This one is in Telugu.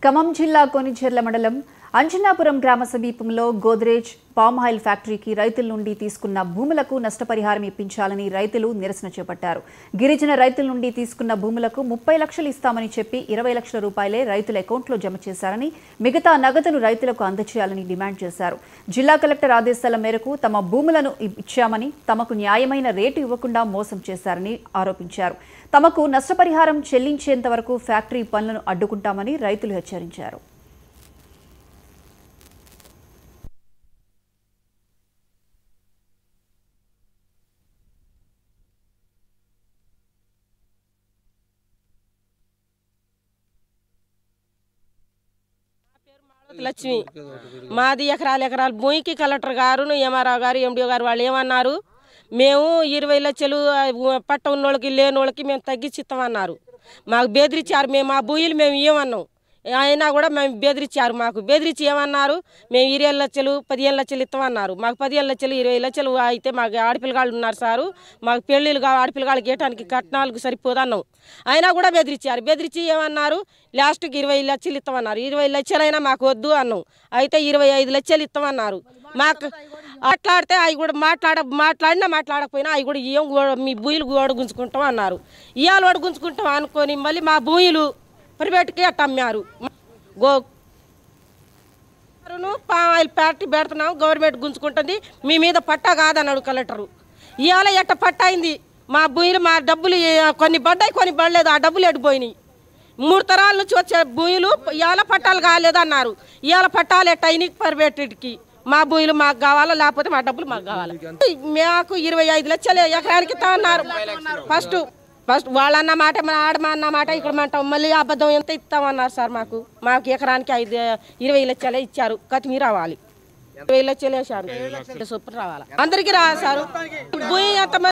ఖమ్మం జిల్లా కొనిచెర్ల మండలం అంజనాపురం గ్రామ సమీపంలో గోద్రేజ్ పామ్ ఆయిల్ ఫ్యాక్టరీకి రైతుల నుండి తీసుకున్న భూములకు నష్టపరిహారం ఇప్పించాలని రైతులు నిరసన చేపట్టారు. గిరిజన రైతుల నుండి తీసుకున్న భూములకు 30 లక్షలు ఇస్తామని చెప్పి 20 లక్షల రూపాయలే రైతుల అకౌంట్లో జమ చేశారని, మిగతా నగదును రైతులకు అందజేయాలని డిమాండ్ చేశారు. జిల్లా కలెక్టర్ ఆదేశాల మేరకు తమ భూములను ఇచ్చామని, తమకు న్యాయమైన రేటు ఇవ్వకుండా మోసం చేశారని ఆరోపించారు. తమకు నష్టపరిహారం చెల్లించేంత వరకు ఫ్యాక్టరీ పనులను అడ్డుకుంటామని రైతులు హెచ్చరించారు. లక్ష్మి మాది ఎకరాలు భూమికి కలెక్టర్ గారు, ఎంఆర్ఓ గారు, ఎండిఓ గారు వాళ్ళు ఏమన్నారు, మేము 20 లక్షలు పట్ట ఉన్నోళ్ళకి లేనోళ్ళకి మేము తగ్గించి ఇస్తామన్నారు. మాకు బెదిరించారు. మేము ఆ భూములు మేము ఏమన్నాం, అయినా కూడా మేము బెదిరించారు. మాకు బెదిరించి ఏమన్నారు, మేము 20 లక్షలు 15 లక్షలు ఇస్తామన్నారు. మాకు 15 లక్షలు 20 లక్షలు అయితే మాకు ఆడపిల్లగాళ్ళు ఉన్నారు సారు, మాకు పెళ్ళిళ్ళు ఆడపిల్లగాళ్ళకి గేయటానికి కట్నాలకు సరిపోదన్నాం. అయినా కూడా బెదిరించారు. బెదిరించి ఏమన్నారు, లాస్ట్కి 20 లక్షలు ఇస్తామన్నారు. 20 లక్షలైనా మాకు వద్దు అన్నాం. అయితే 25 లక్షలు ఇస్తామన్నారు. మాకు మాట్లాడితే అవి కూడా మాట్లాడకపోయినా అవి కూడా ఏం మీ భూములు ఓడగుంచుకుంటాం అన్నారు. ఇవాళ ఓడగుంచుకుంటాం అనుకొని మళ్ళీ మా భూములు ప్రైవేట్కి అట్ట అమ్మారు. పామ్ ఆయిల్ ఫ్యాక్టరీ పెడుతున్నాం, గవర్నమెంట్ గుంజుకుంటుంది, మీ మీద పట్టా కాదన్నాడు కలెక్టరు. ఇవాళ ఎట్ట పట్టా అయింది. మా భూములు మా డబ్బులు కొన్ని పడ్డాయి, కొన్ని పడలేదు. ఆ డబ్బులు ఎడిపోయినాయి. 3 తరాల నుంచి వచ్చే భూములు ఇవాళ పట్టాలు కాలేదు అన్నారు. ఇవాళ పట్టాలు ఎట్ట అయినాయి ప్రైవేట్కి. మా భూములు మాకు కావాలా, లేకపోతే మా డబ్బులు మాకు కావాలి. మాకు 25 లక్షలు ఎకరానికి ఇస్తా అన్నారు. ఫస్ట్ వాళ్ళన్న మాట, మన ఆడమా అన్న మాట ఇక్కడ అంటాం. మళ్ళీ అబద్ధం ఎంత ఇస్తామన్నారు సార్. మాకు ఎకరానికి 20 లక్షలే ఇచ్చారు. కత్తిమీర రావాలి, 20 లక్షలు వేసారు. సూపర్ రావాలి అందరికీ రా సార్. భూమి ఎంత